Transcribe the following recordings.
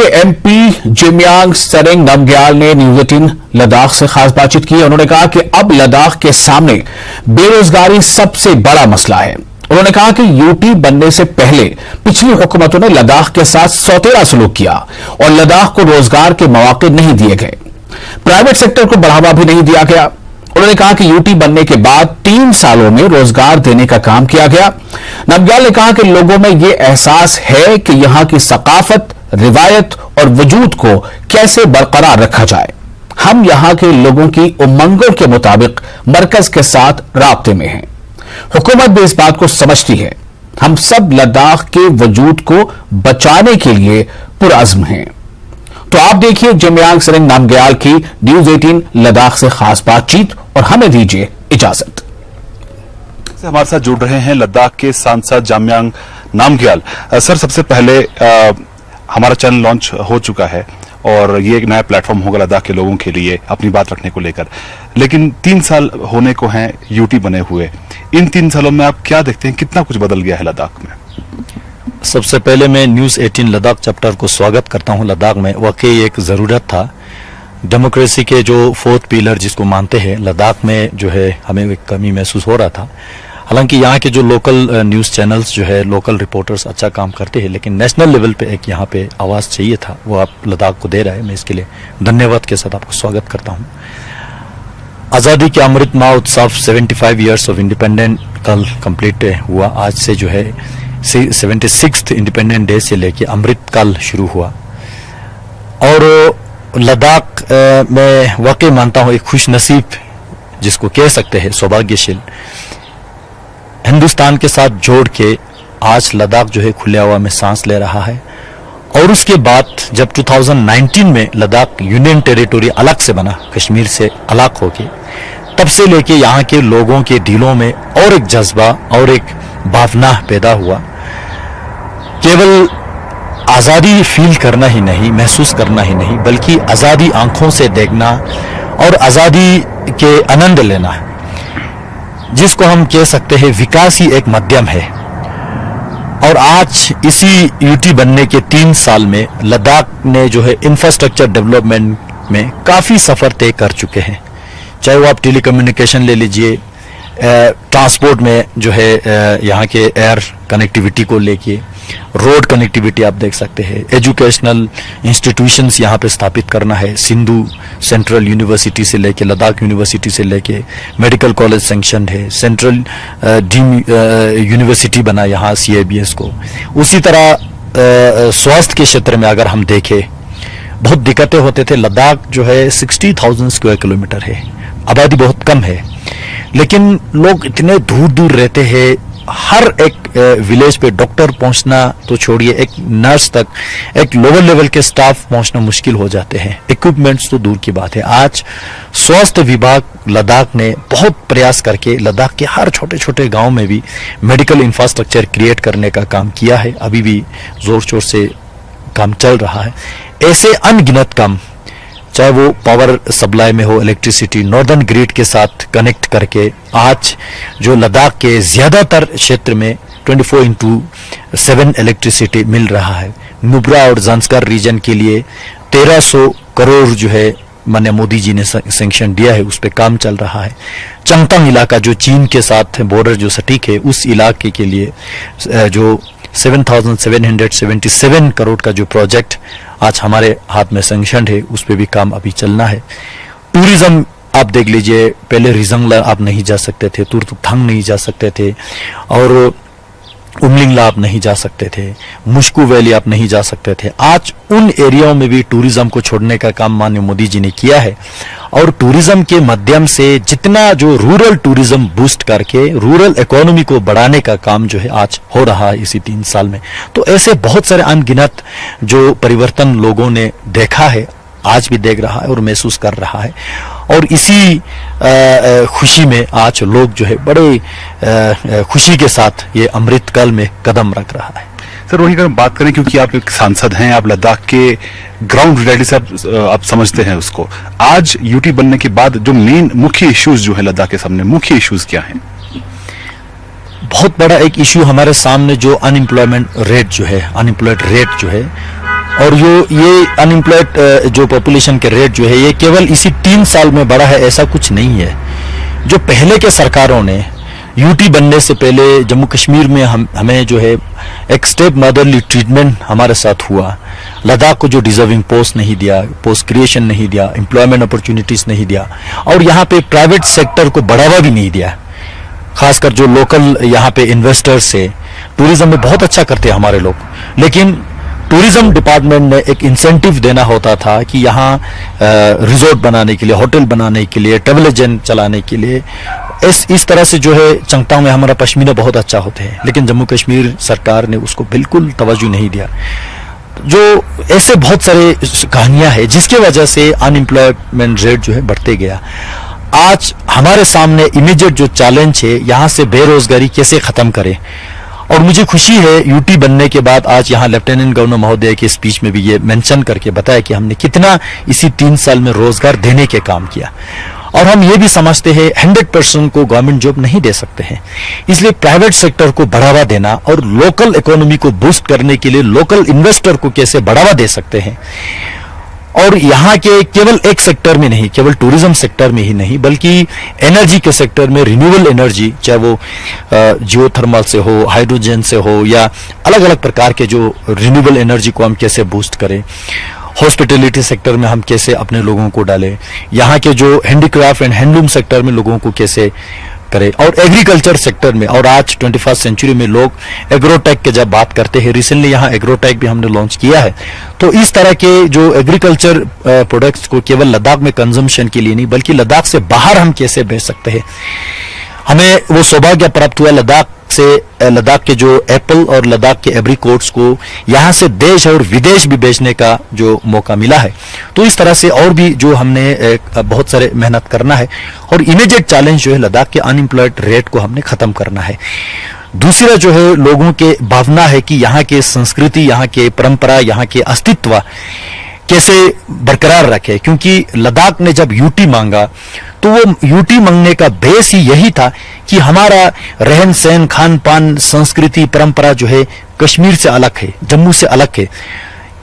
के एमपी जिमयांग सेरिंग नामग्याल ने न्यूज 18 लद्दाख से खास बातचीत की। उन्होंने कहा कि अब लद्दाख के सामने बेरोजगारी सबसे बड़ा मसला है। उन्होंने कहा कि यूटी बनने से पहले पिछली हुकूमतों ने लद्दाख के साथ सौतेला सलूक किया और लद्दाख को रोजगार के मौके नहीं दिए गए, प्राइवेट सेक्टर को बढ़ावा भी नहीं दिया गया। उन्होंने कहा कि यूटी बनने के बाद 3 सालों में रोजगार देने का काम किया गया। नामग्याल ने कहा कि लोगों में यह एहसास है कि यहां की सकाफत, रिवायत और वजूद को कैसे बरकरार रखा जाए। हम यहां के लोगों की उमंगों के मुताबिक मरकज के साथ राब्ते में हैं। हुकूमत भी इस बात को समझती है। हम सब लद्दाख के वजूद को बचाने के लिए पुरअज़्म हैं। तो आप देखिए जिमयांग सेरिंग नामग्याल की न्यूज 18 लद्दाख से खास बातचीत और हमें दीजिए इजाजत। हमारे साथ जुड़ रहे हैं लद्दाख के सांसद जिमयांग नामग्याल। सर, सबसे पहले हमारा चैनल लॉन्च हो चुका है और ये एक नया प्लेटफॉर्म होगा लद्दाख के लोगों के लिए अपनी बात रखने को लेकर, लेकिन 3 साल होने को हैं यूटी बने हुए। इन 3 सालों में आप क्या देखते हैं, कितना कुछ बदल गया है लद्दाख में? सबसे पहले मैं न्यूज 18 लद्दाख चैप्टर को स्वागत करता हूं। लद्दाख में वाकई एक जरूरत था। डेमोक्रेसी के जो 4th पिलर जिसको मानते हैं, लद्दाख में जो है हमें एक कमी महसूस हो रहा था। हालांकि यहाँ के जो लोकल न्यूज चैनल्स जो है, लोकल रिपोर्टर्स अच्छा काम करते हैं, लेकिन नेशनल लेवल पे एक यहाँ पे आवाज चाहिए था, वो आप लद्दाख को दे रहा है। मैं इसके लिए धन्यवाद के साथ आपको स्वागत करता हूँ। आज़ादी के Amrit Mahotsav 75 years of independent कल कंप्लीट हुआ। आज से जो है 76th इंडिपेंडेंट डे से लेके अमृत काल शुरू हुआ और लद्दाख में वाकई मानता हूँ एक खुश नसीब जिसको कह सकते हैं, सौभाग्यशील, हिंदुस्तान के साथ जोड़ के आज लद्दाख जो है खुले हवा में सांस ले रहा है। और उसके बाद जब 2019 में लद्दाख यूनियन टेरिटोरी अलग से बना, कश्मीर से अलग होके, तब से लेके यहाँ के लोगों के दिलों में और एक जज्बा और एक भावना पैदा हुआ। केवल आजादी फील करना ही नहीं, महसूस करना ही नहीं, बल्कि आजादी आंखों से देखना और आजादी के आनंद लेना, जिसको हम कह सकते हैं विकास ही एक माध्यम है। और आज इसी यूटी बनने के 3 साल में लद्दाख ने जो है इंफ्रास्ट्रक्चर डेवलपमेंट में काफी सफर तय कर चुके हैं। चाहे वो आप टेलीकम्युनिकेशन ले लीजिए, ट्रांसपोर्ट में जो है यहाँ के एयर कनेक्टिविटी को लेके, रोड कनेक्टिविटी आप देख सकते हैं, एजुकेशनल इंस्टीट्यूशंस यहाँ पे स्थापित करना है। सिंधु सेंट्रल यूनिवर्सिटी से लेके लद्दाख यूनिवर्सिटी से लेके मेडिकल कॉलेज सैंक्शन है, सेंट्रल डीम यूनिवर्सिटी बना यहाँ CIBS को। उसी तरह स्वास्थ्य के क्षेत्र में अगर हम देखें, बहुत दिक्कतें होते थे। लद्दाख जो है 60,000 स्क्वायर किलोमीटर है, आबादी बहुत कम है, लेकिन लोग इतने दूर दूर रहते हैं। हर एक विलेज पे डॉक्टर पहुंचना तो छोड़िए, एक नर्स तक, एक लोअर लेवल के स्टाफ पहुंचना मुश्किल हो जाते हैं। इक्विपमेंट्स तो दूर की बात है। आज स्वास्थ्य विभाग लद्दाख ने बहुत प्रयास करके लद्दाख के हर छोटे छोटे गांव में भी मेडिकल इंफ्रास्ट्रक्चर क्रिएट करने का काम किया है। अभी भी जोर शोर से काम चल रहा है। ऐसे अनगिनत काम, चाहे वो पावर सप्लाई में हो, इलेक्ट्रिसिटी, नॉर्दर्न ग्रिड के साथ कनेक्ट करके आज जो लद्दाख के ज्यादातर क्षेत्र में 24/7 इलेक्ट्रिसिटी मिल रहा है। नुब्रा और जांस्कर रीजन के लिए 1300 करोड़ जो है माननीय मोदी जी ने सैंक्शन दिया है, उस पर काम चल रहा है। चंगतांग इलाका जो चीन के साथ बॉर्डर जो सटीक है, उस इलाके के लिए जो 7,777 करोड़ का जो प्रोजेक्ट आज हमारे हाथ में सैंक्शन है, उस पे भी काम अभी चलना है। टूरिज्म आप देख लीजिए, पहले रिजंगला आप नहीं जा सकते थे, तुरतुकथांग नहीं जा सकते थे, और उमलिंगला आप नहीं जा सकते थे, मुश्कू वैली आप नहीं जा सकते थे। आज उन एरियाओं में भी टूरिज्म को छोड़ने का काम माननीय मोदी जी ने किया है। और टूरिज्म के माध्यम से जितना जो रूरल टूरिज्म बूस्ट करके रूरल इकोनॉमी को बढ़ाने का काम जो है आज हो रहा है इसी 3 साल में। तो ऐसे बहुत सारे अनगिनत जो परिवर्तन लोगों ने देखा है, आज भी देख रहा है और महसूस कर रहा है। और इसी खुशी में आज लोग जो है बड़े खुशी के साथ ये अमृतकाल में कदम रख रहा है। सर, वही अगर बात करें, क्योंकि आप एक सांसद हैं, आप लद्दाख के ग्राउंड रियलिटी से आप समझते हैं उसको। आज यूटी बनने के बाद जो मेन मुख्य इश्यूज जो है लद्दाख के सामने, मुख्य इश्यूज क्या हैं? बहुत बड़ा एक इश्यू हमारे सामने जो अनएम्प्लॉयमेंट रेट जो है, अनएम्प्लॉयड रेट जो है और ये अनएम्प्लॉयड जो पॉपुलेशन के रेट जो है ये केवल इसी 3 साल में बढ़ा है, ऐसा कुछ नहीं है। जो पहले के सरकारों ने यूटी बनने से पहले जम्मू कश्मीर में हमें जो है एक स्टेप मदरली ट्रीटमेंट हमारे साथ हुआ, लद्दाख को जो डिजर्विंग पोस्ट नहीं दिया, पोस्ट क्रिएशन नहीं दिया, एम्प्लॉयमेंट अपॉर्चुनिटीज नहीं दिया, और यहाँ पे प्राइवेट सेक्टर को बढ़ावा भी नहीं दिया। खासकर जो लोकल यहाँ पे इन्वेस्टर्स है, टूरिज्म में बहुत अच्छा करते हैं हमारे लोग, लेकिन टूरिज्म डिपार्टमेंट ने एक इंसेंटिव देना होता था कि यहाँ रिजॉर्ट बनाने के लिए, होटल बनाने के लिए, ट्रेवल एजेंट चलाने के लिए, इस तरह से जो है चंगताओं में हमारा पश्मीना बहुत अच्छा होते हैं, लेकिन जम्मू कश्मीर सरकार ने उसको बिल्कुल तवज्जो नहीं दिया। जो ऐसे बहुत सारे कहानियां हैं जिसकी वजह से अनएम्प्लॉयमेंट रेट जो है बढ़ते गया। आज हमारे सामने इमीडिएट जो चैलेंज है, यहाँ से बेरोजगारी कैसे खत्म करें, और मुझे खुशी है यूटी बनने के बाद आज यहाँ लेफ्टिनेंट गवर्नर महोदय के स्पीच में भी ये मेंशन करके बताया कि हमने कितना इसी 3 साल में रोजगार देने के काम किया। और हम ये भी समझते हैं 100% को गवर्नमेंट जॉब नहीं दे सकते हैं, इसलिए प्राइवेट सेक्टर को बढ़ावा देना और लोकल इकोनॉमी को बूस्ट करने के लिए लोकल इन्वेस्टर को कैसे बढ़ावा दे सकते हैं, और यहाँ के केवल एक सेक्टर में नहीं, केवल टूरिज्म सेक्टर में ही नहीं, बल्कि एनर्जी के सेक्टर में रिन्यूएबल एनर्जी, चाहे वो जियोथर्मल से हो, हाइड्रोजन से हो, या अलग अलग प्रकार के जो रिन्यूएबल एनर्जी को हम कैसे बूस्ट करें। हॉस्पिटैलिटी सेक्टर में हम कैसे अपने लोगों को डालें, यहाँ के जो हैंडीक्राफ्ट एंड हैंडलूम सेक्टर में लोगों को कैसे करें, और एग्रीकल्चर सेक्टर में। और आज 21st सेंचुरी में लोग एग्रोटेक के जब बात करते हैं, रिसेंटली यहाँ एग्रोटेक भी हमने लॉन्च किया है, तो इस तरह के जो एग्रीकल्चर प्रोडक्ट्स को केवल लद्दाख में कंजम्पशन के लिए नहीं बल्कि लद्दाख से बाहर हम कैसे बेच सकते हैं। हमें वो सौभाग्य प्राप्त हुआ लद्दाख के जो एप्पल और लद्दाख के एप्रिकॉट्स को यहाँ से देश और विदेश भी बेचने का जो मौका मिला है। तो इस तरह से और भी जो हमने बहुत सारे मेहनत करना है, और इमीडिएट चैलेंज जो है लद्दाख के अनएम्प्लॉयड रेट को हमने खत्म करना है। दूसरा जो है लोगों के भावना है कि यहाँ के संस्कृति, यहाँ के परंपरा, यहाँ के अस्तित्व कैसे बरकरार रखे, क्योंकि लद्दाख ने जब यूटी मांगा तो वो यूटी मांगने का बेस ही यही था कि हमारा रहन सहन, खान पान, संस्कृति, परंपरा जो है कश्मीर से अलग है, जम्मू से अलग है,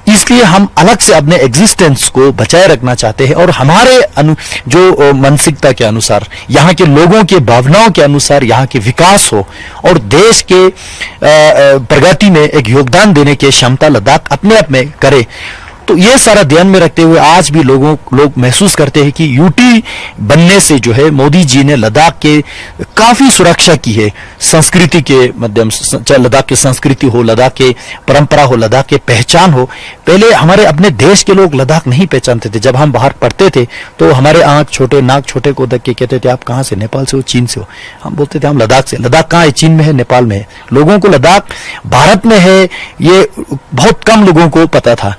इसलिए हम अलग से अपने एग्जिस्टेंस को बचाए रखना चाहते हैं, और हमारे जो मानसिकता के अनुसार, यहाँ के लोगों के भावनाओं के अनुसार यहाँ के विकास हो और देश के प्रगति में एक योगदान देने की क्षमता लद्दाख अपने आप में करे। तो ये सारा ध्यान में रखते हुए आज भी लोग महसूस करते हैं कि यूटी बनने से जो है मोदी जी ने लद्दाख के काफी सुरक्षा की है, संस्कृति के माध्यम से, चाहे लद्दाख की संस्कृति हो, लद्दाख के परंपरा हो, लद्दाख के पहचान हो। पहले हमारे अपने देश के लोग लद्दाख नहीं पहचानते थे। जब हम बाहर पढ़ते थे तो हमारे आंख छोटे, नाक छोटे को देख के कहते थे आप कहाँ से, नेपाल से हो, चीन से हो। हम बोलते थे हम लद्दाख से। लद्दाख कहाँ है? चीन में है, नेपाल में है। लोगों को लद्दाख भारत में है ये बहुत कम लोगों को पता था।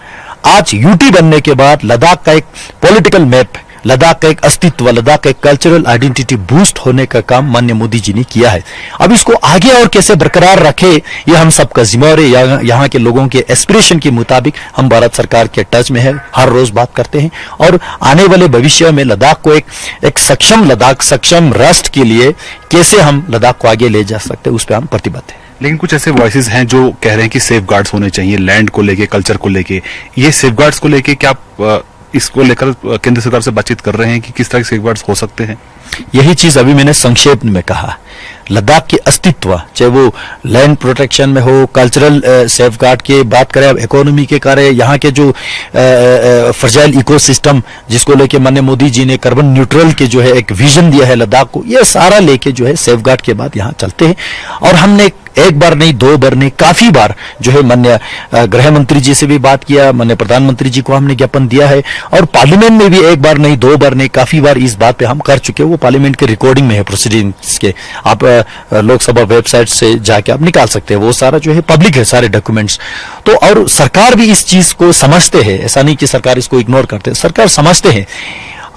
आज यूटी बनने के बाद लद्दाख का एक पॉलिटिकल मैप, लद्दाख का एक अस्तित्व, लद्दाख का एक कल्चरल आइडेंटिटी बूस्ट होने का काम माननीय मोदी जी ने किया है। अब इसको आगे और कैसे बरकरार रखे, ये हम सबका जिम्मेदारी है। यहाँ के लोगों के एस्पिरेशन के मुताबिक हम भारत सरकार के टच में है, हर रोज बात करते हैं, और आने वाले भविष्य में लद्दाख को एक सक्षम लद्दाख, सक्षम राष्ट्र के लिए कैसे हम लद्दाख को आगे ले जा सकते हैं, उस पर हम प्रतिबद्ध हैं। लेकिन कुछ ऐसे वॉइसेस हैं जो कह रहे हैं कि सेफ गार्ड्स होने चाहिए लैंड को लेके, कल्चर को लेके। ये सेफ गार्ड्स को लेके क्या इसको लेकर केंद्र सरकार से बातचीत कर रहे हैं कि किस तरह के सेफ गार्ड्स हो सकते हैं? यही चीज अभी मैंने संक्षेप में कहा। लद्दाख के अस्तित्व, चाहे वो लैंड प्रोटेक्शन में हो, कल्चरल सेफगार्ड की बात करें, इकोनॉमी के कार्य, यहाँ के जो फ्रजाइल इकोसिस्टम जिसको लेके माननीय मोदी जी ने कार्बन न्यूट्रल के जो है एक विजन दिया है लद्दाख को, ये सारा लेके जो है सेफगार्ड के बाद यहाँ चलते हैं। और हमने एक बार नहीं, 2 बार नहीं, काफी बार जो है माननीय गृह मंत्री जी से भी बात किया, माननीय प्रधानमंत्री जी को हमने ज्ञापन दिया है, और पार्लियामेंट में भी एक बार नहीं, 2 बार नहीं, काफी बार इस बात पे हम कर चुके हैं। वो पार्लियामेंट के रिकॉर्डिंग में है प्रोसीडिंग्स के, आप लोकसभा वेबसाइट से जाके आप निकाल सकते हैं, वो सारा जो है पब्लिक है, सारे डॉक्यूमेंट्स। तो और सरकार भी इस चीज को समझते हैं, ऐसा नहीं कि सरकार इसको इग्नोर करते, सरकार समझते हैं।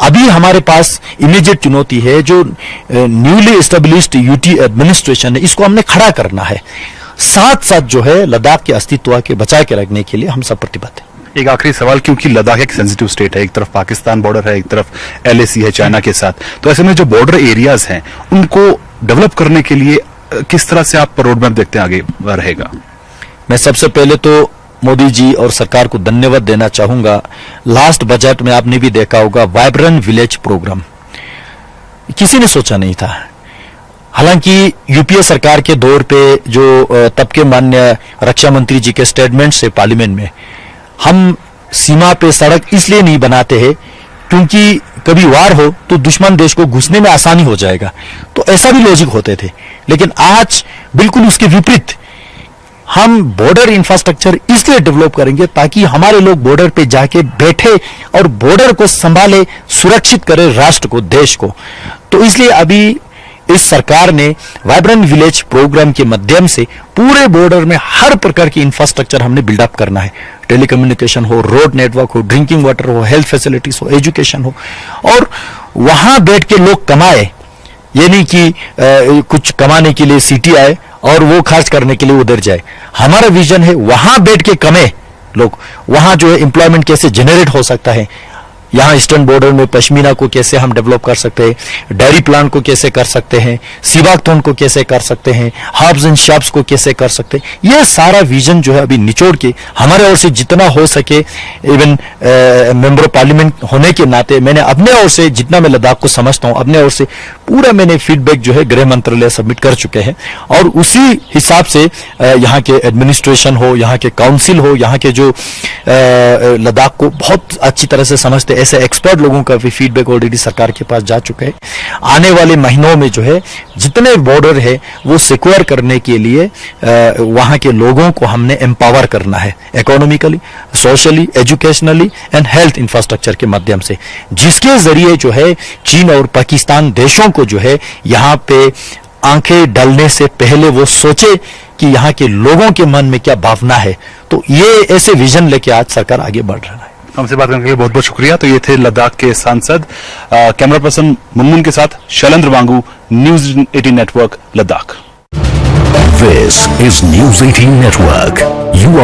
अभी हमारे पास इमीडिएट चुनौती है जो न्यूली एस्टेब्लिश्ड यूटी एडमिनिस्ट्रेशन है, इसको हमने खड़ा करना है। साथ साथ जो है लद्दाख के अस्तित्व के बचाए के रखने के लिए हम सब प्रतिबद्ध हैं। एक आखिरी सवाल, क्योंकि लद्दाख एक सेंसिटिव स्टेट है, एक तरफ पाकिस्तान बॉर्डर है, एक तरफ LAC है चाइना के साथ, तो ऐसे में जो बॉर्डर एरियाज हैं उनको डेवलप करने के लिए किस तरह से आप रोड मैप देखते हैं आगे रहेगा? मैं सबसे पहले तो मोदी जी और सरकार को धन्यवाद देना चाहूंगा। लास्ट बजट में आपने भी देखा होगा वाइब्रेंट विलेज प्रोग्राम, किसी ने सोचा नहीं था। हालांकि यूपीए सरकार के दौर पे जो तब के माननीय रक्षा मंत्री जी के स्टेटमेंट से पार्लियामेंट में, हम सीमा पे सड़क इसलिए नहीं बनाते हैं क्योंकि कभी वार हो तो दुश्मन देश को घुसने में आसानी हो जाएगा, तो ऐसा भी लॉजिक होते थे। लेकिन आज बिल्कुल उसके विपरीत, हम बॉर्डर इंफ्रास्ट्रक्चर इसलिए डेवलप करेंगे ताकि हमारे लोग बॉर्डर पे जाके बैठे और बॉर्डर को संभाले, सुरक्षित करे राष्ट्र को, देश को। तो इसलिए अभी इस सरकार ने वाइब्रेंट विलेज प्रोग्राम के माध्यम से पूरे बॉर्डर में हर प्रकार की इंफ्रास्ट्रक्चर हमने बिल्डअप करना है। टेलीकम्युनिकेशन हो, रोड नेटवर्क हो, ड्रिंकिंग वाटर हो, हेल्थ फैसिलिटीज हो, एजुकेशन हो, और वहां बैठ के लोग कमाए। ये नहीं कि कुछ कमाने के लिए सिटी आए और वो खर्च करने के लिए उधर जाए। हमारा विजन है वहां बैठ के कमाए लोग, वहां जो है एम्प्लॉयमेंट कैसे जनरेट हो सकता है, यहाँ ईस्टर्न बॉर्डर में पश्मीना को कैसे हम डेवलप कर सकते हैं, डेयरी प्लांट को कैसे कर सकते हैं, सीबाकथोन को कैसे कर सकते हैं, हर्ब्स एंड शब्स को कैसे कर सकते हैं। ये सारा विजन जो है अभी निचोड़ के हमारे ओर से जितना हो सके, इवन मेंबर ऑफ पार्लियामेंट होने के नाते मैंने अपने ओर से जितना मैं लद्दाख को समझता हूँ, अपने ओर से पूरा मैंने फीडबैक जो है गृह मंत्रालय सबमिट कर चुके हैं। और उसी हिसाब से यहाँ के एडमिनिस्ट्रेशन हो, यहाँ के काउंसिल हो, यहाँ के जो लद्दाख को बहुत अच्छी तरह से समझते ऐसे एक्सपर्ट लोगों का भी फीडबैक ऑलरेडी सरकार के पास जा चुका है। आने वाले महीनों में जो है जितने बॉर्डर है वो सिक्योर करने के लिए वहां के लोगों को हमने एम्पावर करना है, economically, socially, educationally and health infrastructure के माध्यम से, जिसके जरिए जो है चीन और पाकिस्तान देशों को जो है यहाँ पे आंखें डालने से पहले वो सोचे कि यहाँ के लोगों के मन में क्या भावना है। तो ये ऐसे विजन लेके आज सरकार आगे बढ़ रहा है। हमसे बात करने के लिए बहुत बहुत शुक्रिया। तो ये थे लद्दाख के सांसद कैमरा पर्सन मुनमुन के साथ Shailendra Wangu, news 18 network, Ladakh. This is News 18 Network. You are